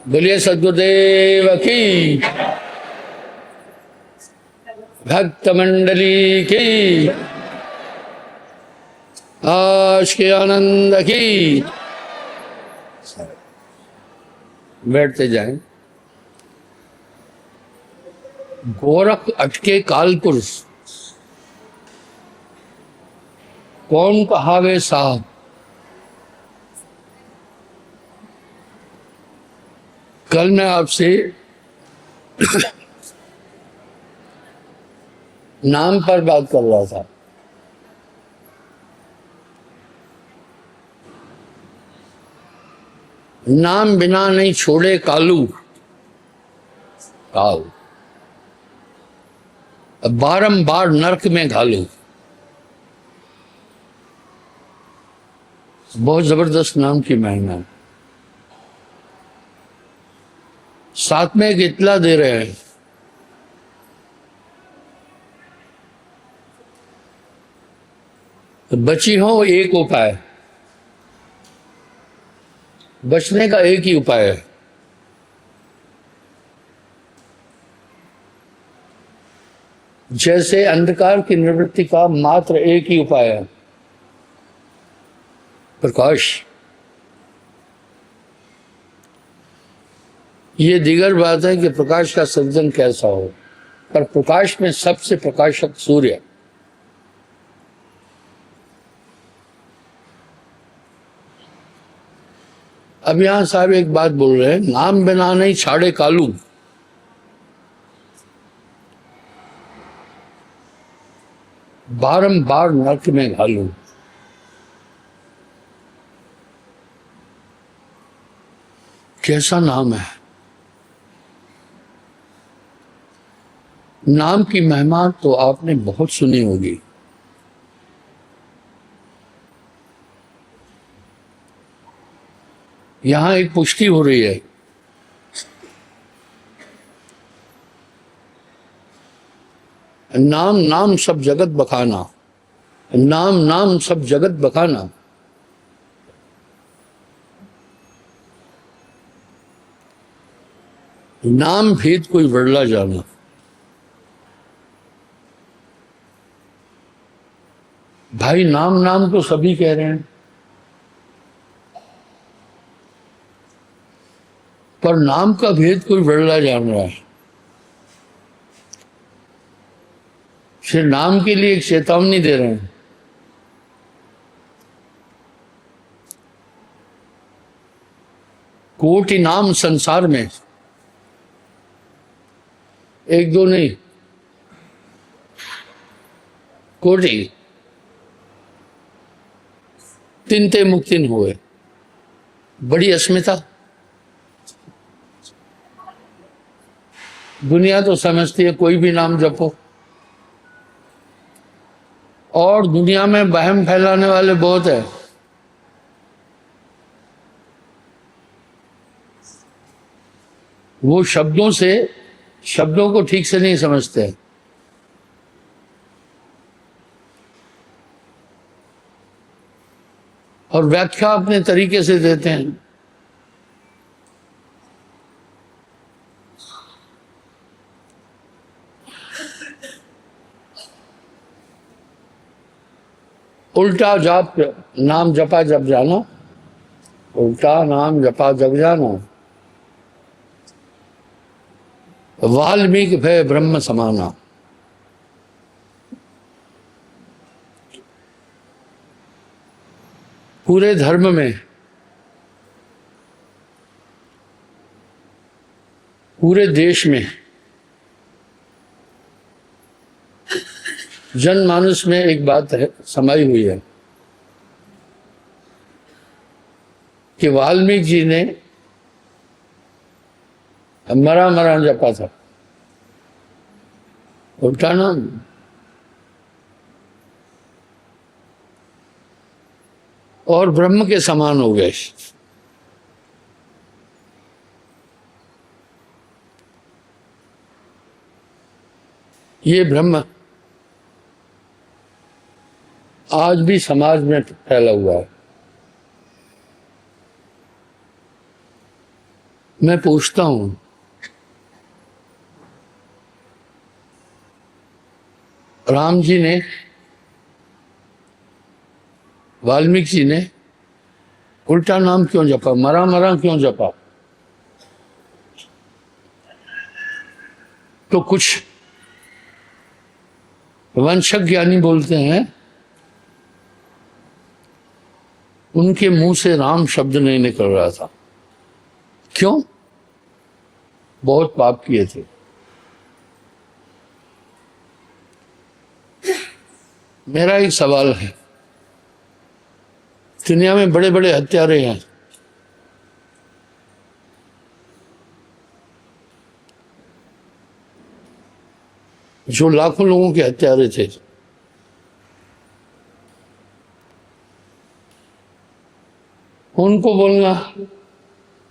बोलिए सद्गुरुदेव की, भक्त मंडली की, आज के आनंद की। बैठते जाएं। गोरख अटके कालपुरुष, कौन कहावे साहब। कल मैं आपसे नाम पर बात कर रहा था। नाम बिना नहीं छोड़े कालू काल, बारंबार नरक में घालू। बहुत जबरदस्त नाम की महिमा है। साथ में एक इतला दे रहे हैं, बची हो एक उपाय, बचने का एक ही उपाय है। जैसे अंधकार की निवृत्ति का मात्र एक ही उपाय है, प्रकाश। ये दीगर बात है कि प्रकाश का सृजन कैसा हो, पर प्रकाश में सबसे प्रकाशक सूर्य। अब यहां साहब एक बात बोल रहे हैं, नाम बिना नहीं छाड़े कालू। बारंबार नरक में घालू। कैसा नाम है। नाम की महिमा तो आपने बहुत सुनी होगी। यहां एक पुष्टि हो रही है। नाम नाम सब जगत बखाना, नाम नाम सब जगत बखाना। नाम भेद कोई वर्ला जाना। भाई नाम नाम तो सभी कह रहे हैं, पर नाम का भेद कोई वर्ला जान रहा है। फिर नाम के लिए एक चेतावनी दे रहे हैं। कोटि नाम संसार में, एक दो नहीं, कोटि। तिनते मुक्तिन हुए, बड़ी अस्मिता। दुनिया तो समझती है कोई भी नाम जपो, और दुनिया में वहम फैलाने वाले बहुत है। वो शब्दों को ठीक से नहीं समझते, और व्याख्या अपने तरीके से देते हैं। उल्टा जाप नाम जपा जब जाना, उल्टा नाम जपा जब जाना। वाल्मीकि भय ब्रह्म समाना। पूरे धर्म में, पूरे देश में, जनमानस में एक बात है समाई हुई है कि वाल्मीकि जी ने मरा मरा जपा था, उल्टा नाम। और ब्रह्म के समान हो गए। ये ब्रह्म आज भी समाज में फैला हुआ है। मैं पूछता हूं, राम जी ने, वाल्मीकि जी ने उल्टा नाम क्यों जपा, मरा मरा क्यों जपा? तो कुछ वंशक ज्ञानी बोलते हैं उनके मुंह से राम शब्द नहीं निकल रहा था। क्यों? बहुत पाप किए थे। मेरा एक सवाल है, दुनिया में बड़े बड़े हत्यारे हैं, जो लाखों लोगों के हत्यारे थे, उनको बोलना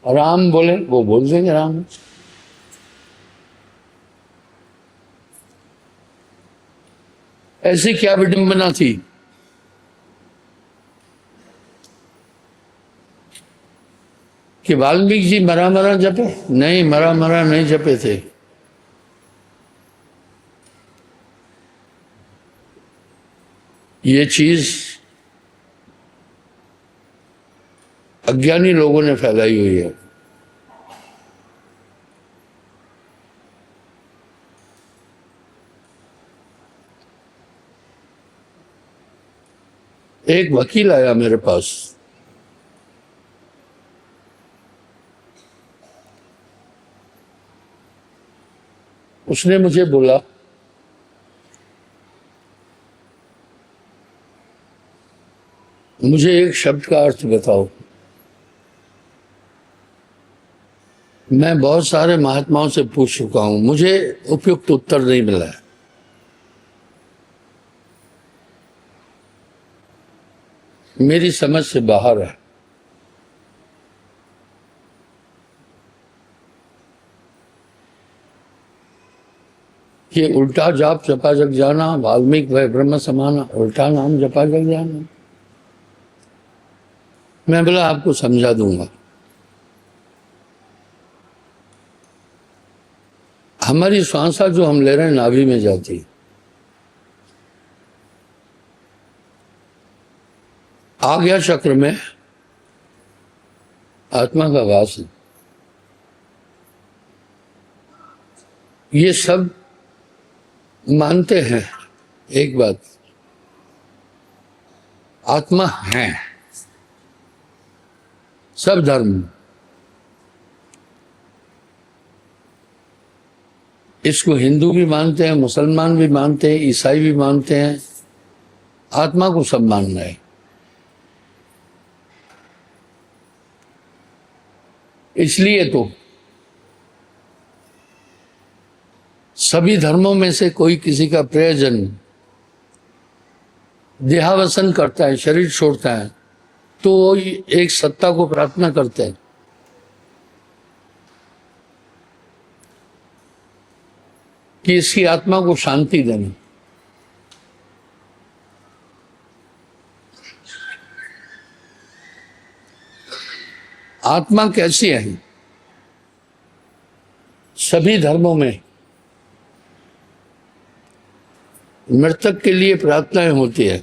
राम बोले, वो बोल देंगे राम। ऐसी क्या विडंबना थी कि वाल्मीकि जी मरा मरा जपे? नहीं, मरा मरा नहीं जपे थे। ये चीज अज्ञानी लोगों ने फैलाई हुई है। एक वकील आया मेरे पास, उसने मुझे बोला, मुझे एक शब्द का अर्थ बताओ। मैं बहुत सारे महात्माओं से पूछ चुका हूं, मुझे उपयुक्त उत्तर नहीं मिला है। मेरी समझ से बाहर है। कि उल्टा जाप जपा जग जाना, वाल्मीकि वह ब्रह्म समाना, उल्टा नाम जपा जग जाना। मैं बोला आपको समझा दूंगा। हमारी श्वासा जो हम ले रहे हैं नाभि में जाती, आज्ञा चक्र में आत्मा का वास है। ये सब मानते हैं एक बात, आत्मा है, सब धर्म इसको, हिंदू भी मानते हैं, मुसलमान भी मानते हैं, ईसाई भी मानते हैं, आत्मा को सब मानना है। इसलिए तो सभी धर्मों में से कोई किसी का प्रयोजन देहावसन करता है, शरीर छोड़ता है, तो वो एक सत्ता को प्रार्थना करते हैं कि इसकी आत्मा को शांति देनी। आत्मा कैसी है? सभी धर्मों में मृतक के लिए प्रार्थनाएं होती है,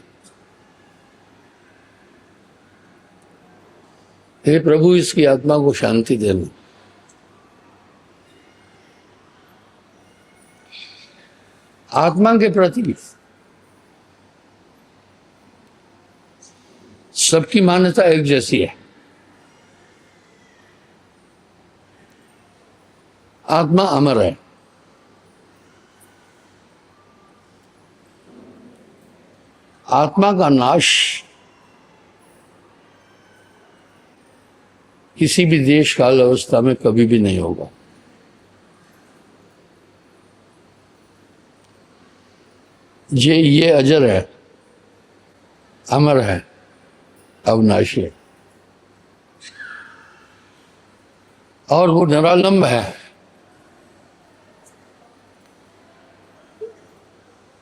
हे प्रभु इसकी आत्मा को शांति देना। आत्मा के प्रति सबकी मान्यता एक जैसी है। आत्मा अमर है। आत्मा का नाश किसी भी देश काल अवस्था में कभी भी नहीं होगा। ये अजर है, अमर है, अविनाशी है, और वो निरालंब है।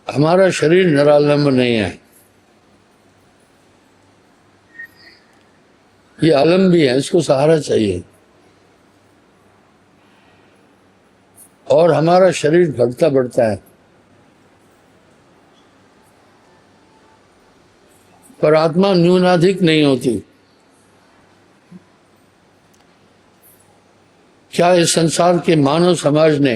हमारा शरीर निरालंब नहीं है, ये आलम भी है, इसको सहारा चाहिए। और हमारा शरीर घटता बढ़ता है, पर आत्मा न्यूनाधिक नहीं होती। क्या इस संसार के मानव समाज ने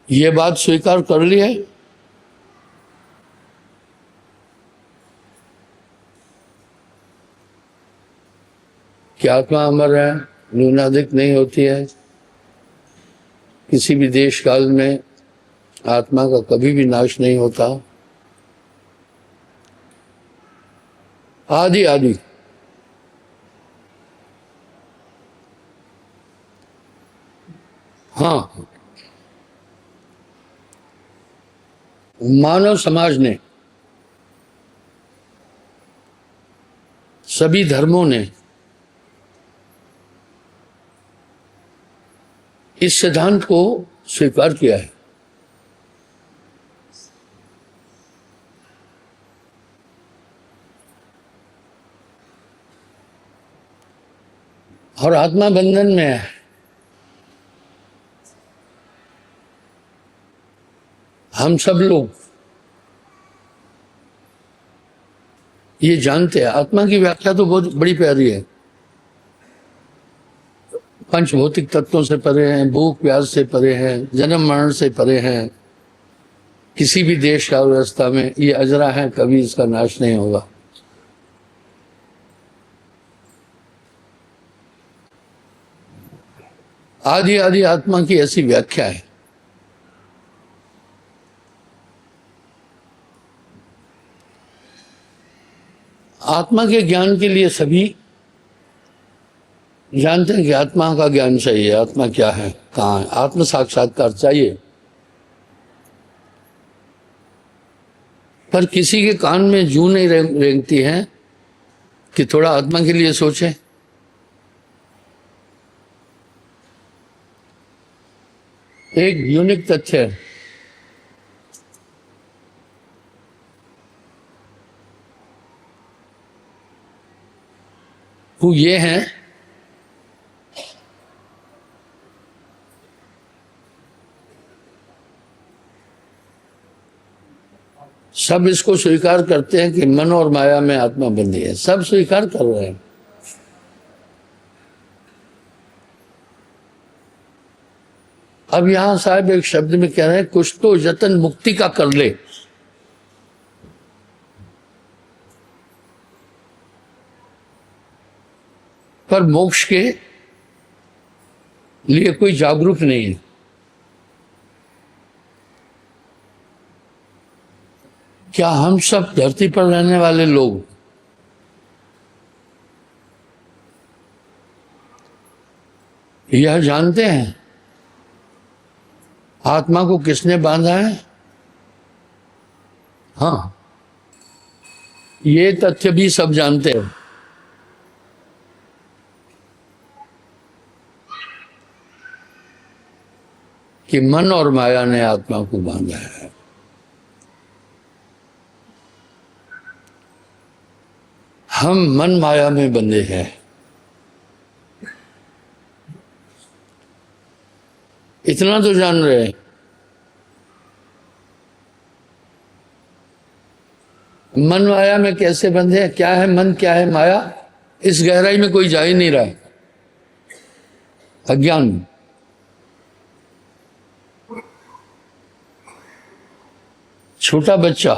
ये बात स्वीकार कर ली है कि आत्मा अमर है, न्यूनाधिक नहीं होती है? किसी भी देश काल में आत्मा का कभी भी नाश नहीं होता। आदि आदि हाँ, मानव समाज ने, सभी धर्मों ने इस सिद्धांत को स्वीकार किया है। और आत्मा बंधन में है। हम सब लोग ये जानते हैं। आत्मा की व्याख्या तो बहुत बड़ी प्यारी है। पंच भौतिक तत्वों से परे हैं, भूख प्यास से परे हैं, जन्म मरण से परे हैं, किसी भी देश का व्यवस्था में ये अजरा है, कभी इसका नाश नहीं होगा। आदि आदि आत्मा की ऐसी व्याख्या है। आत्मा के ज्ञान के लिए सभी जानते हैं कि आत्मा का ज्ञान चाहिए। आत्मा क्या है, कहाँ है, आत्म साक्षात्कार चाहिए। पर किसी के कान में जूं नहीं रेंगती है कि थोड़ा आत्मा के लिए सोचे। एक यूनिक तथ्य है, वो ये है सब इसको स्वीकार करते हैं कि मन और माया में आत्मा बंधी है। सब स्वीकार कर रहे हैं। अब यहां साहब एक शब्द में कह रहे हैं, कुछ तो यतन मुक्ति का कर ले। पर मोक्ष के लिए कोई जागरूक नहीं है। क्या हम सब धरती पर रहने वाले लोग यह जानते हैं आत्मा को किसने बांधा है? हाँ, ये तथ्य भी सब जानते हैं कि मन और माया ने आत्मा को बांधा है। हम मन माया में बंधे हैं। इतना तो जान रहे हैं। मन माया में कैसे बंधे हैं? क्या है मन, क्या है माया, इस गहराई में कोई जा ही नहीं रहा। अज्ञान। छोटा बच्चा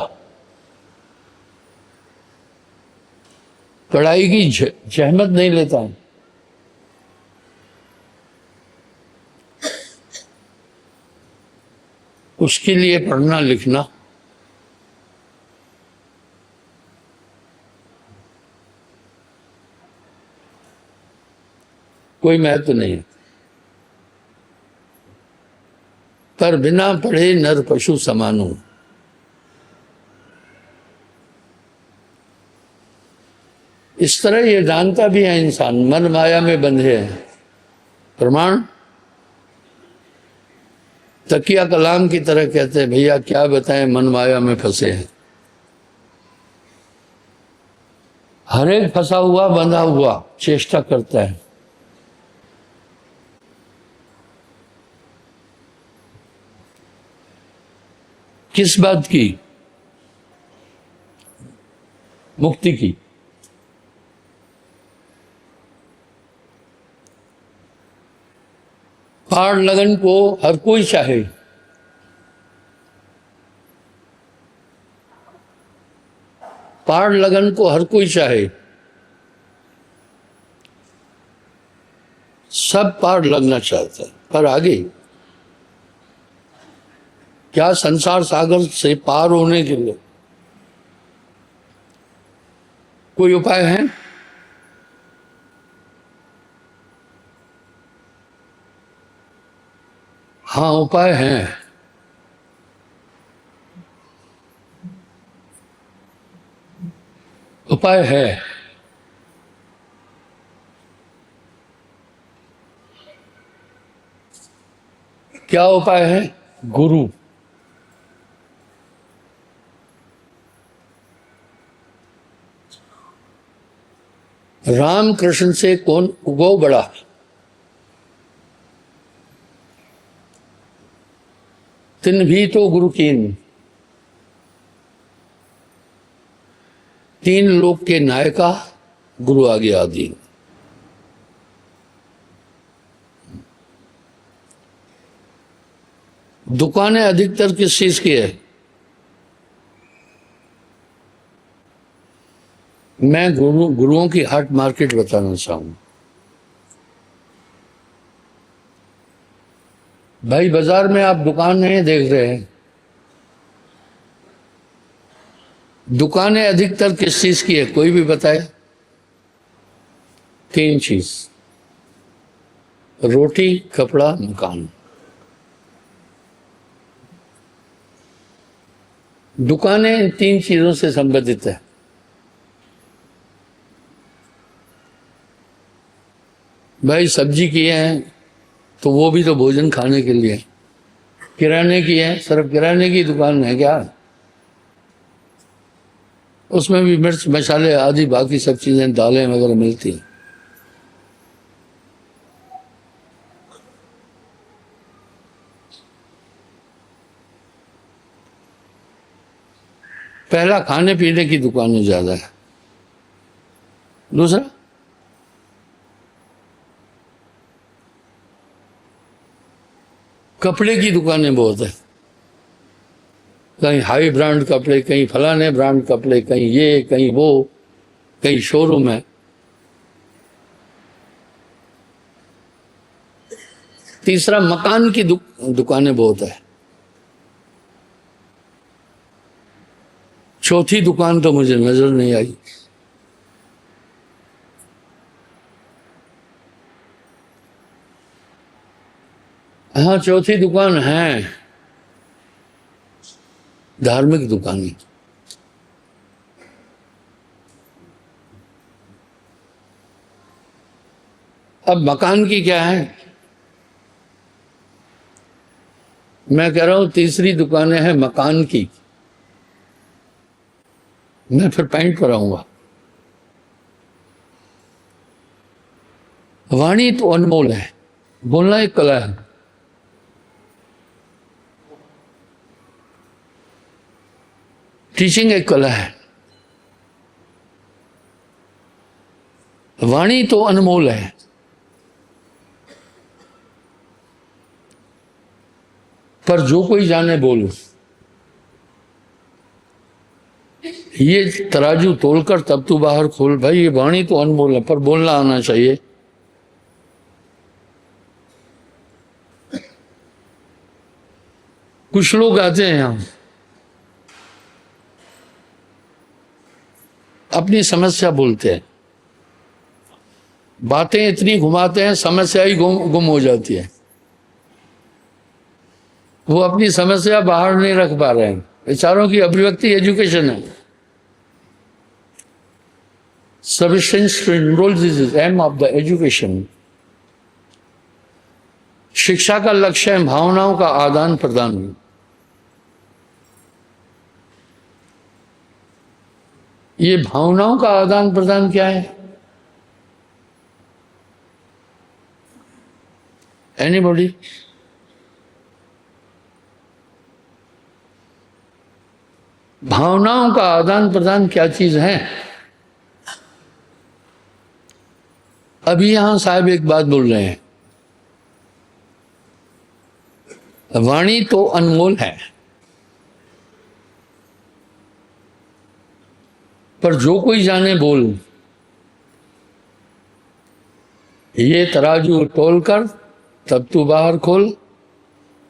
पढ़ाई की जहमत नहीं लेता है। उसके लिए पढ़ना लिखना कोई महत्व नहीं है। पर बिना पढ़े नर पशु समानो। इस तरह ये जानता भी है इंसान मन माया में बंधे हैं। प्रमाण तकिया कलाम की तरह कहते हैं, भैया क्या बताएं, मन माया में फंसे हैं। हर एक फंसा हुआ बंधा हुआ चेष्टा करता है। किस बात की? मुक्ति की। पार लगन को हर कोई चाहे, पार लगन को हर कोई चाहे, सब पार लगना चाहता है, पर आगे क्या संसार सागर से पार होने के लिए कोई उपाय है? हाँ, उपाय है। उपाय है। क्या उपाय है? गुरु। राम कृष्ण से कौन गो बड़ा? तिन भी तो गुरु कीन, तीन लोक के नायका गुरु आगे आदि। दुकानें अधिकतर किस चीज की है? मैं गुरुओं की हॉट मार्केट बताना चाहूंगा। भाई बाजार में आप दुकान नहीं देख रहे हैं, दुकानें अधिकतर किस चीज की है? कोई भी बताए। तीन चीज, रोटी, कपड़ा, मकान। दुकानें इन तीन चीजों से संबंधित है। भाई सब्जी की है तो वो भी तो भोजन खाने के लिए। किराने की है, सिर्फ किराने की दुकान है क्या? उसमें भी मिर्च मसाले आदि बाकी सब चीजें, दालें वगैरह मिलती हैं। पहला, खाने पीने की दुकानें ज्यादा है। दूसरा, कपड़े की दुकानें बहुत है। कहीं हाई ब्रांड कपड़े, कहीं फलाने ब्रांड कपड़े, कहीं ये कहीं वो, कहीं शोरूम है। तीसरा, मकान की दुकानें बहुत है। चौथी दुकान तो मुझे नजर नहीं आई। हाँ, चौथी दुकान है धार्मिक दुकानें। अब मकान की क्या है? मैं कह रहा हूं तीसरी दुकानें हैं मकान की। मैं फिर पॉइंट पर आऊंगा। वाणी तो अनमोल है, बोलना एक कला है। टीचिंग एक कला है। वाणी तो अनमोल है, पर जो कोई जाने बोल। ये तराजू तोलकर तब तू बाहर खोल। भाई ये वाणी तो अनमोल है, पर बोलना आना चाहिए। कुछ लोग आते हैं यहां, अपनी समस्या बोलते हैं, बातें इतनी घुमाते हैं समस्या ही गुम हो जाती है। वो अपनी समस्या बाहर नहीं रख पा रहे हैं। विचारों की अभिव्यक्ति एजुकेशन है। Sufficiency to enroll this is aim of the education. शिक्षा का लक्ष्य है भावनाओं का आदान प्रदान। ये भावनाओं का आदान प्रदान क्या है? एनीबॉडी? भावनाओं का आदान प्रदान क्या चीज है? अभी यहां साहब एक बात बोल रहे हैं, वाणी तो अनमोल है, पर जो कोई जाने बोल, ये तराजू तोल कर तब तू बाहर खोल।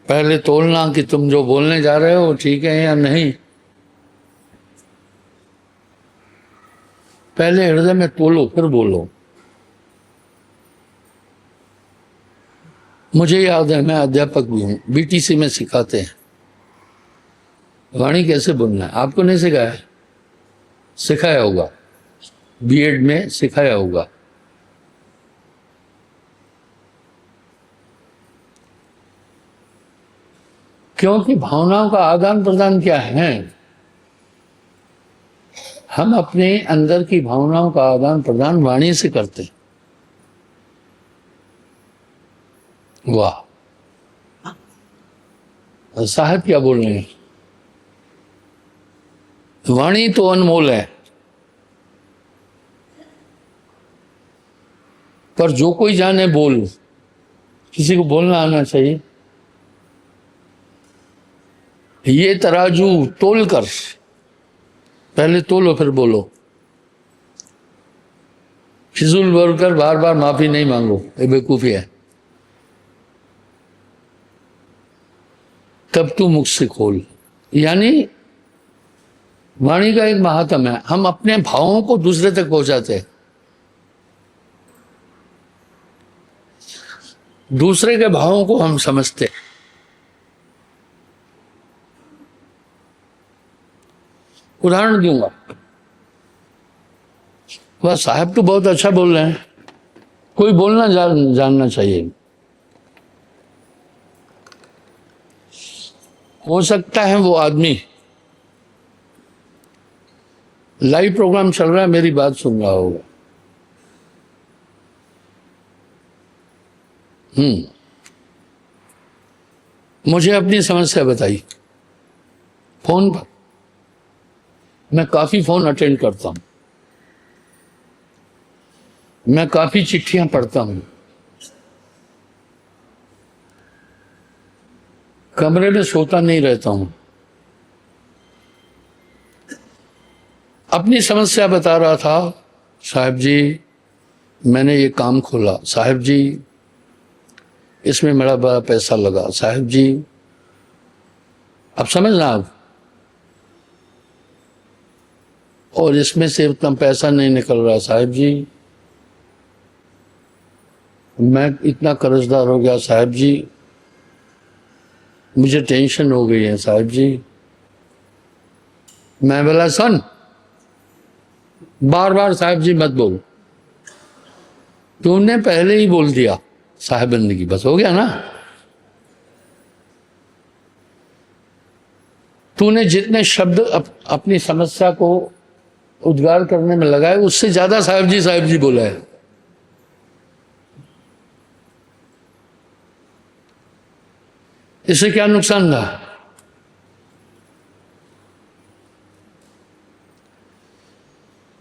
पहले तोलना कि तुम जो बोलने जा रहे हो ठीक है या नहीं। पहले हृदय में तोलो फिर बोलो। मुझे याद है, मैं अध्यापक भी हूं, बीटीसी में सिखाते हैं वाणी कैसे बोलना है। आपको नहीं सिखाया? सिखाया होगा, बीएड में सिखाया होगा। क्योंकि भावनाओं का आदान प्रदान क्या है? हम अपने अंदर की भावनाओं का आदान प्रदान वाणी से करते हैं। वाह, साहब क्या बोल रहे हैं? वाणी तो अनमोल है, पर जो कोई जाने बोल। किसी को बोलना आना चाहिए। ये तराजू तोल कर, पहले तोलो फिर बोलो। फिजूल बोलकर बार बार माफी नहीं मांगो, ये बेवकूफी है। तब तू मुख से खोल, यानी वाणी का एक महात्म है। हम अपने भावों को दूसरे तक पहुंचाते हैं, दूसरे के भावों को हम समझते हैं। उदाहरण दूंगा, वह साहब तो बहुत अच्छा बोल रहे हैं, कोई बोलना जानना चाहिए। हो सकता है वो आदमी लाइव प्रोग्राम चल रहा है, मेरी बात सुन रहा होगा। मुझे अपनी समस्या बताई फोन पर। मैं काफी फोन अटेंड करता हूं, मैं काफी चिट्ठियां पढ़ता हूं, कमरे में सोता नहीं रहता हूं। अपनी समस्या बता रहा था, साहब जी मैंने ये काम खोला, साहब जी इसमें मेरा बड़ा पैसा लगा, साहब जी। अब समझना आप, और इसमें से उतना पैसा नहीं निकल रहा, साहब जी मैं इतना कर्जदार हो गया, साहब जी मुझे टेंशन हो गई है, साहब जी। मैं बोला सुन, बार बार साहब जी मत बोल, तूने पहले ही बोल दिया साहब बनने की, बस हो गया ना। तूने जितने शब्द अपनी समस्या को उद्गार करने में लगाए, उससे ज्यादा साहब जी बोला है। इससे क्या नुकसान रहा?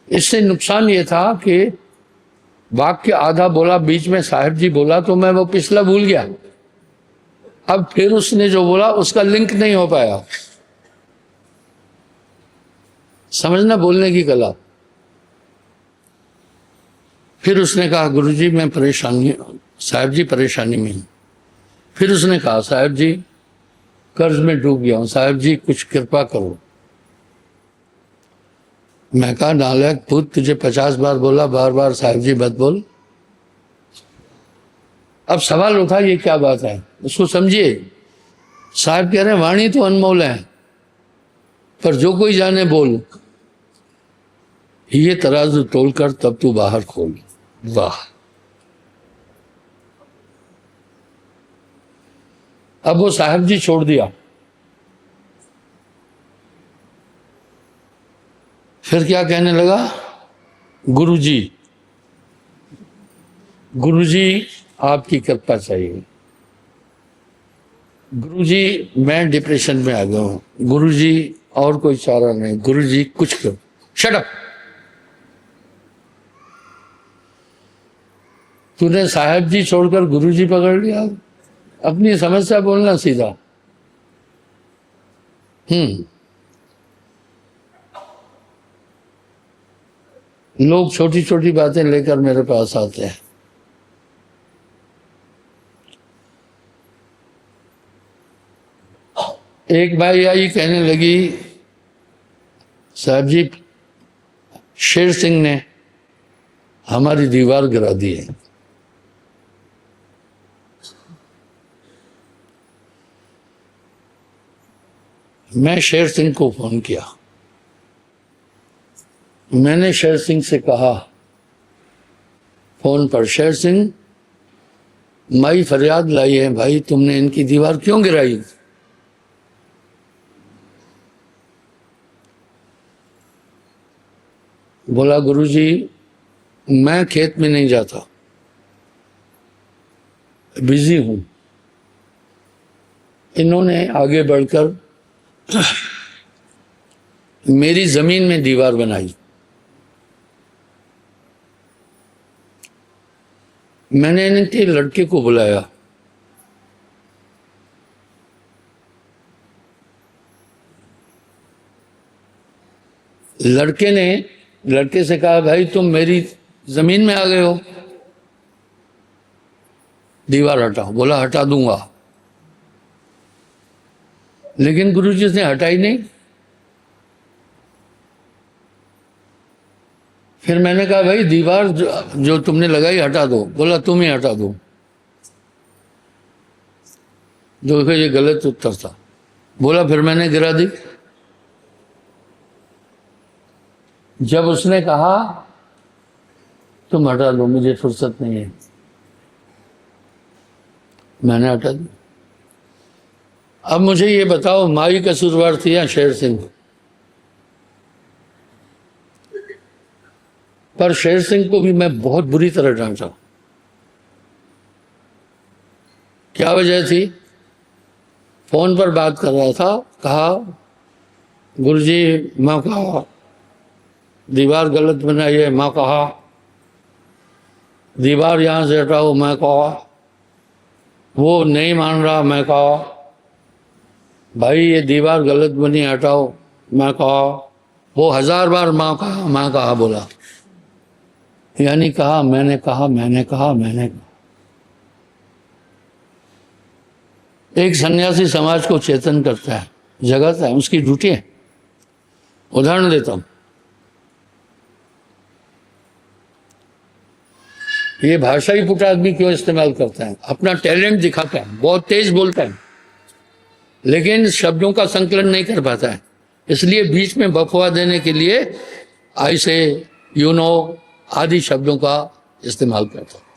इससे नुकसान ये था कि वाक्य आधा बोला, बीच में साहब जी बोला, तो मैं वो पिछला भूल गया। अब फिर उसने जो बोला उसका लिंक नहीं हो पाया। समझना बोलने की कला। फिर उसने कहा गुरुजी मैं परेशानी, साहब जी परेशानी में हूं। फिर उसने कहा साहब जी कर्ज में डूब गया हूं, साहब जी कुछ कृपा करो। मैं कहा नालायक पुत, तुझे 50 बार बोला, बार बार साहब जी मत बोल। अब सवाल उठा ये क्या बात है, उसको समझिए। साहब कह रहे हैं वाणी तो अनमोल है, पर जो कोई जाने बोल, ये तराजू तोलकर तब तू बाहर खोल। वाह। अब वो साहब जी छोड़ दिया, फिर क्या कहने लगा, गुरुजी गुरुजी आपकी कृपा चाहिए, गुरुजी मैं डिप्रेशन में आ गया हूं, गुरुजी और कोई चारा नहीं, गुरुजी कुछ करो, शट अप। तूने साहब जी छोड़कर गुरुजी पकड़ लिया, अपनी समस्या बोलना सीधा। लोग छोटी छोटी बातें लेकर मेरे पास आते हैं। एक भाई आई, कहने लगी साहब जी शेर सिंह ने हमारी दीवार गिरा दी है। मैं शेर सिंह को फोन किया, मैंने शेर सिंह से कहा फोन पर, शेर सिंह माई फरियाद लाई है, भाई तुमने इनकी दीवार क्यों गिराई? बोला गुरुजी मैं खेत में नहीं जाता, बिजी हूं। इन्होंने आगे बढ़कर मेरी जमीन में दीवार बनाई। मैंने इनके लड़के को बुलाया, लड़के से कहा भाई तुम मेरी जमीन में आ गए हो, दीवार हटाओ। बोला हटा दूंगा, लेकिन गुरुजी ने हटाई नहीं। फिर मैंने कहा भाई दीवार जो तुमने लगाई हटा दो। बोला तुम ही हटा दो। देखो ये गलत उत्तर था। बोला फिर मैंने गिरा दी। जब उसने कहा तुम हटा दो, मुझे फुर्सत नहीं है, मैंने हटा दी। अब मुझे ये बताओ माई कसूरवार थी या शेर सिंह? पर शेर सिंह को भी मैं बहुत बुरी तरह डांटा। क्या वजह थी? फोन पर बात कर रहा था, कहा गुरुजी मैं कहा दीवार गलत बनाई है, मैं कहा दीवार यहां से हटाओ, मैं कहा वो नहीं मान रहा, मैं कहा भाई ये दीवार गलत बनी हटाओ, मैं कहा वो 1000 बार मैं कहा बोला, यानी कहा मैंने कहा मैंने कहा मैंने कहा। एक सन्यासी समाज को चेतन करता है, जगाता है, उसकी ड्यूटी है। उदाहरण देता हूं, ये भाषा ही पुट आदमी क्यों इस्तेमाल करता है? अपना टैलेंट दिखाता है, बहुत तेज बोलता है, लेकिन शब्दों का संकलन नहीं कर पाता है, इसलिए बीच में बकवा देने के लिए आई से यू नो आदि शब्दों का इस्तेमाल करता है।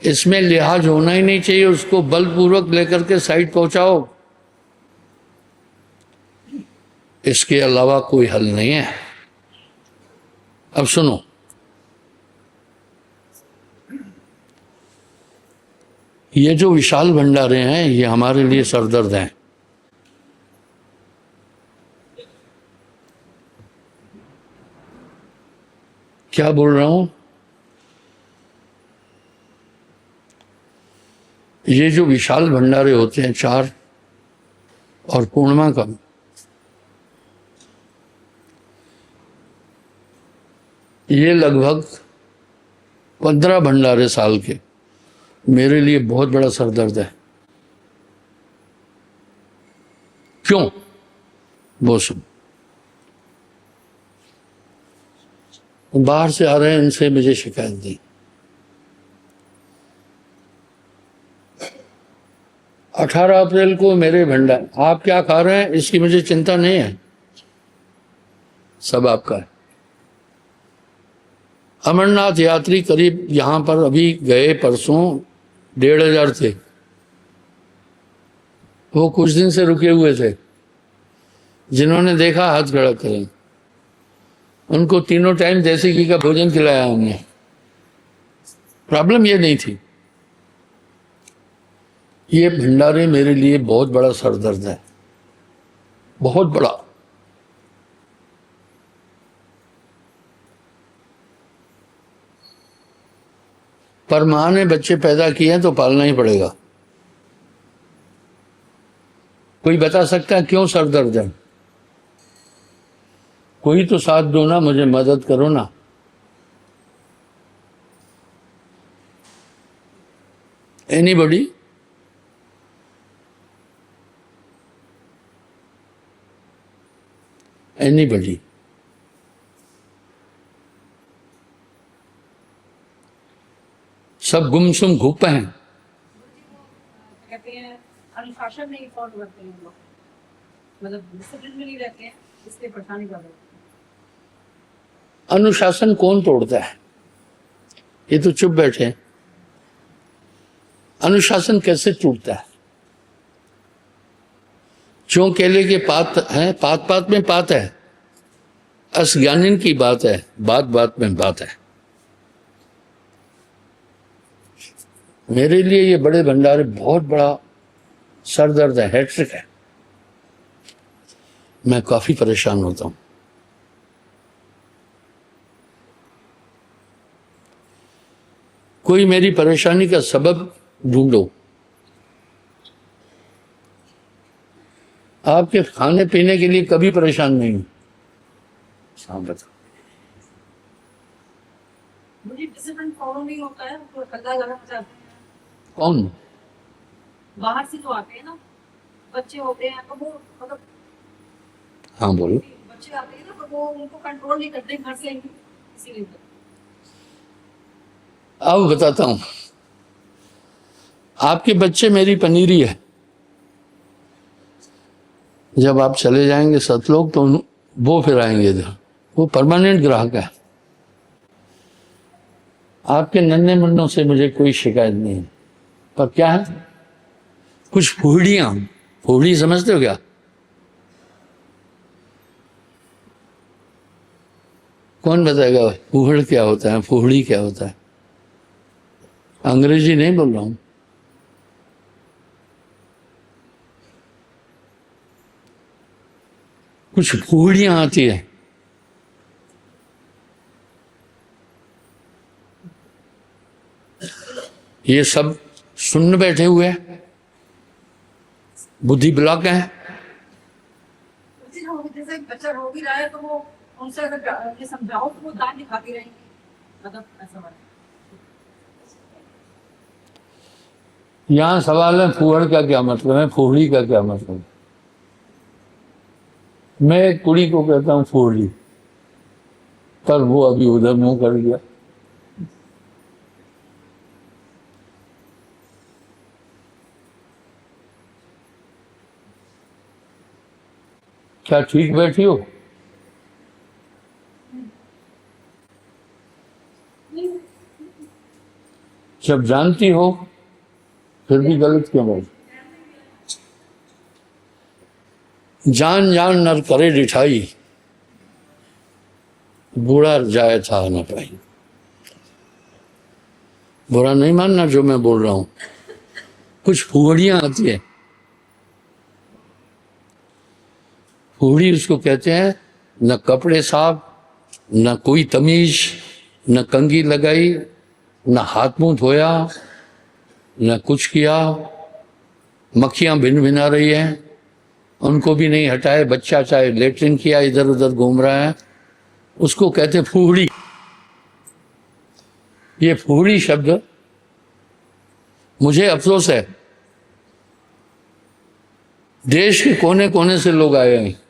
इसमें लिहाज होना ही नहीं चाहिए, उसको बलपूर्वक लेकर के साइड पहुंचाओ, इसके अलावा कोई हल नहीं है। अब सुनो, ये जो विशाल भंडारे हैं ये हमारे लिए सरदर्द हैं। क्या बोल रहा हूं? ये जो विशाल भंडारे होते हैं 4 और पूर्णिमा का, ये लगभग 15 भंडारे साल के मेरे लिए बहुत बड़ा सरदर्द है। क्यों? वो सुन, बाहर से आ रहे हैं, इनसे मुझे शिकायत दी। 18 अप्रैल को मेरे भंडार, आप क्या खा रहे हैं इसकी मुझे चिंता नहीं है, सब आपका है। अमरनाथ यात्री करीब यहां पर अभी गए परसों 1500 थे, वो कुछ दिन से रुके हुए थे, जिन्होंने देखा हाथ खड़ा करें। उनको तीनों टाइम देसी घी का भोजन खिलाया हमने। प्रॉब्लम ये नहीं थी। ये भंडारे मेरे लिए बहुत बड़ा सरदर्द है, बहुत बड़ा। पर माँ ने बच्चे पैदा किए हैं तो पालना ही पड़ेगा। कोई बता सकता है क्यों सरदर्द है? कोई तो साथ दो ना, मुझे मदद करो ना। एनीबॉडी? एनीबॉडी? सब गुमसुम घुप हैं। कहते हैं अनुशासन नहीं फॉलो करते हैं लोग, मतलब डिसिप्लिन में नहीं रहते हैं, इसलिए परेशानी कर रहे हैं। अनुशासन कौन तोड़ता है? ये तो चुप बैठे हैं। अनुशासन कैसे टूटता है? जो केले के पात है, पात पात में पात है। असज्ञानिन की बात है, बात बात में बात है। मेरे लिए ये बड़े भंडारे बहुत बड़ा सरदर्द है, हैट्रिक है। मैं काफी परेशान होता हूं। कोई मेरी परेशानी का सबब ढूंढो। आपके खाने पीने के लिए कभी परेशान नहीं हूं। हाँ बताओ। मुझे डिसिप्लिन फॉलो नहीं होता है, तो ठंडा गरम चाहते हैं। कौन? बाहर से जो आते हैं ना, बच्चे होते हैं, तो वो मतलब हाँ बोलो। बच्चे आते हैं ना, तो वो उनको कंट्रोल नहीं करते घर से, इसीलिए। अब बताता हूं। आपके बच्चे मेरी पनीरी है। जब आप चले जाएंगे सतलोक तो वो फिर आएंगे इधर। वो परमानेंट ग्राहक है। आपके नन्हे मुन्नों से मुझे कोई शिकायत नहीं है। पर क्या है, कुछ फूहड़ियां। फूहड़ी समझते हो क्या? कौन बताएगा फूहड़ क्या होता है, फूहड़ी क्या होता है? अंग्रेजी नहीं बोल रहा हूं। कुछ फूहड़ियां आती है। ये सब सुन बैठे हुए हैं, बुद्धि ब्लॉक है। जैसे बच्चा रो भी रहा है तो वो उनसे अगर ये समझाओ तो वो दांत दिखाती रहेंगी, मतलब ऐसा बात। यहां सवाल है फूहड़ का क्या मतलब है, फूहड़ी का क्या मतलब है। मैं एक कुड़ी को कहता हूं फूहड़ी, पर वो अभी उधर मुंह कर गया। क्या ठीक बैठी हो? जब जानती हो फिर भी गलत क्यों बोल? जान जान नर करे डिठाई, बूढ़ा जाए था न पाई। बुरा नहीं मानना जो मैं बोल रहा हूं। कुछ फूहड़ियां आती है। फूहड़ी उसको कहते हैं, न कपड़े साफ, न कोई तमीज, न कंघी लगाई, न हाथ मुंह धोया, न कुछ किया। मक्खियां भिन भिना रही हैं, उनको भी नहीं हटाए। बच्चा चाहे लेटरिन किया इधर उधर घूम रहा है, उसको कहते फूहड़ी। ये फूहड़ी शब्द, मुझे अफसोस है देश के कोने कोने से लोग आए हैं।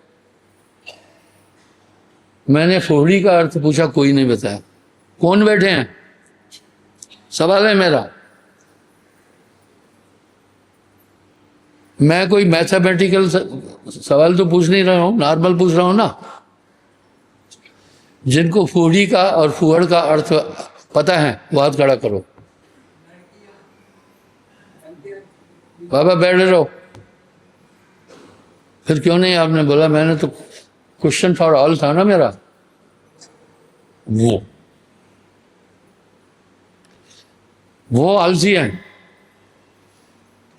मैंने फूहड़ी का अर्थ पूछा, कोई नहीं बताया। कौन बैठे हैं? सवाल है मेरा। मैं कोई मैथमेटिकल सवाल तो पूछ नहीं रहा हूं, नॉर्मल पूछ रहा हूं ना। जिनको फूहड़ी का और फूहड़ का अर्थ पता है वो हाथ खड़ा करो। बाबा बैठ रहो। फिर क्यों नहीं आपने बोला? मैंने तो क्वेश्चन फॉर ऑल था ना मेरा। वो आलसी हैं।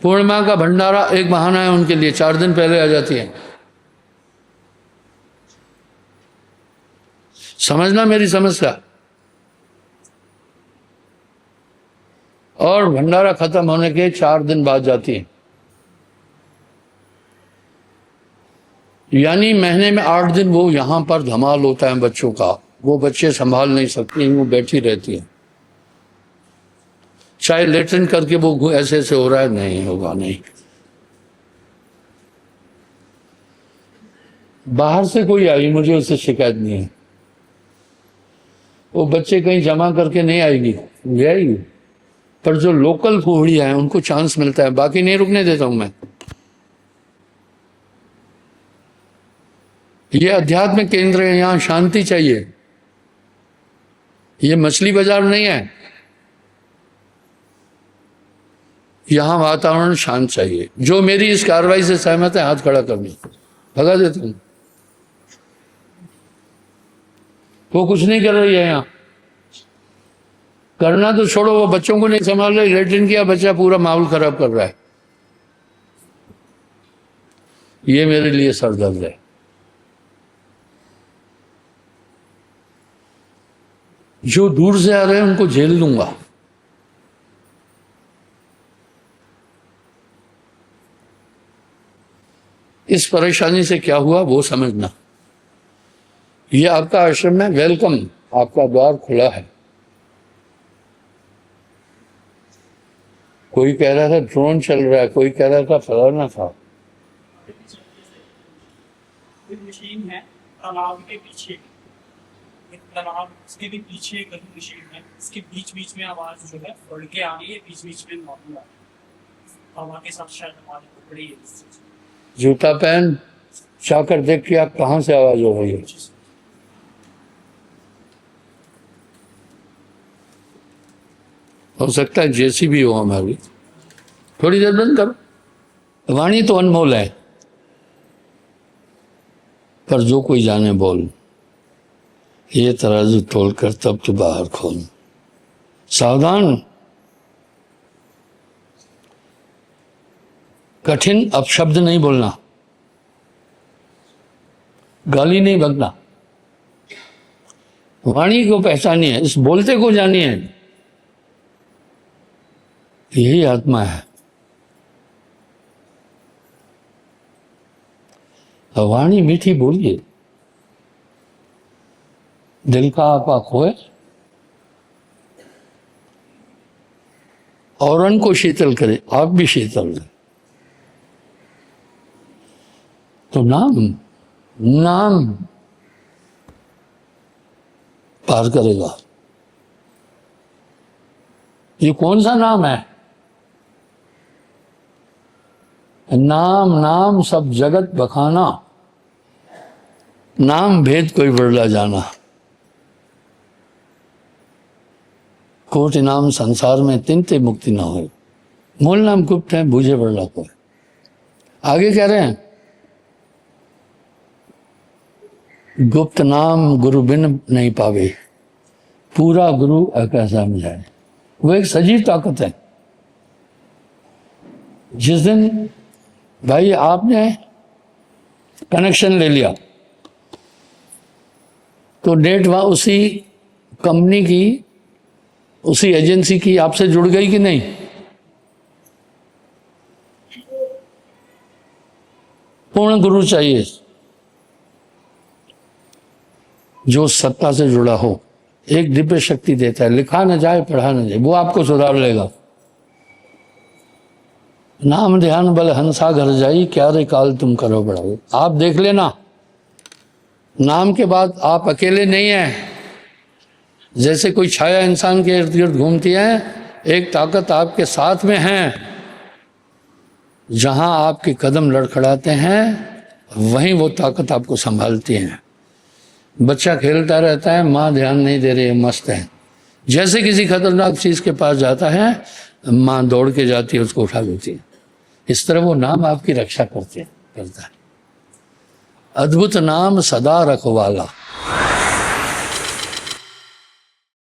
पूर्णिमा का भंडारा एक बहाना है उनके लिए, 4 दिन पहले आ जाती है। समझना मेरी समस्या। और भंडारा खत्म होने के 4 दिन बाद जाती है, यानी महीने में 8 दिन वो यहां पर धमाल होता है बच्चों का। वो बच्चे संभाल नहीं सकती, वो बैठी रहती है। चाहे लेटरिन करके वो ऐसे ऐसे हो रहा है, नहीं होगा नहीं। बाहर से कोई आई, मुझे उससे शिकायत नहीं है। वो बच्चे कहीं जमा करके नहीं आएगी, ले आएगी। पर जो लोकल फूहड़ियां हैं उनको चांस मिलता है, बाकी नहीं रुकने देता हूं मैं। ये अध्यात्म केंद्र है, यहां शांति चाहिए। ये मछली बाजार नहीं है, यहां वातावरण शांत चाहिए। जो मेरी इस कार्रवाई से सहमत है हाथ खड़ा करनी, भगा देता हूं। वो कुछ नहीं कर रही है यहां। करना तो छोड़ो, वो बच्चों को नहीं संभाल रही, लेटरिन किया बच्चा पूरा माहौल खराब कर रहा है। ये मेरे लिए सरदर्द है। जो दूर से आ रहे हैं उनको झेल लूंगा। इस परेशानी से क्या हुआ वो समझना। ये आपका आश्रम है, वेलकम, आपका द्वार खुला है। कोई कह रहा था ड्रोन चल रहा है, कोई कह रहा था फलाना था। मशीन है तालाब के पीछे, तालाब उसके भी पीछे एक मशीन है। इसके बीच बीच में आवाज जो है बढ़ के आ रही है, बीच बीच में नॉर्मल हवा के साथ शायद हमारी पकड़ी है। जूता पहन चाकर देख के आप कहां से आवाज हो रही है। हो सकता है जैसी भी हो हमारी। थोड़ी देर बंद करो। वाणी तो अनमोल है, पर जो कोई जाने बोल। ये तराजू तोल कर तब तो बाहर खोल। सावधान, कठिन अपशब्द नहीं बोलना, गाली नहीं बकना। वाणी को पहचानिए, इस बोलते को जानिए। यही आत्मा है। वाणी मीठी बोलिए, दिल का आपा खोए, औरन को शीतल करे, आप भी शीतल रहे। तो नाम नाम पार करेगा। ये कौन सा नाम है? नाम नाम सब जगत बखाना, नाम भेद कोई बदला जाना। कोटि नाम संसार में तिनते मुक्ति ना हो। मूल नाम गुप्त है, बूझे बदला कोई। आगे कह रहे हैं, गुप्त नाम गुरु बिन नहीं पावे, पूरा गुरु कैसा मिलाए। वो एक सजीव ताकत है। जिस दिन भाई आपने कनेक्शन ले लिया तो डेट वहां उसी कंपनी की, उसी एजेंसी की आपसे जुड़ गई कि नहीं? पूर्ण गुरु चाहिए जो सत्ता से जुड़ा हो। एक दिव्य शक्ति देता है, लिखा न जाए पढ़ा न जाए, वो आपको सुधार लेगा। नाम ध्यान बल हंसा घर जाई, क्या रे काल तुम करो बढ़ाओ। आप देख लेना, नाम के बाद आप अकेले नहीं हैं। जैसे कोई छाया इंसान के इर्द गिर्द घूमती है, एक ताकत आपके साथ में है। जहां आपके कदम लड़खड़ाते हैं वहीं वो ताकत आपको संभालती है। बच्चा खेलता रहता है, माँ ध्यान नहीं दे रही है, मस्त है। जैसे किसी खतरनाक चीज के पास जाता है, माँ दौड़ के जाती है, उसको उठा लेती है। इस तरह वो नाम आपकी रक्षा करता है। अद्भुत नाम सदा रखवाला।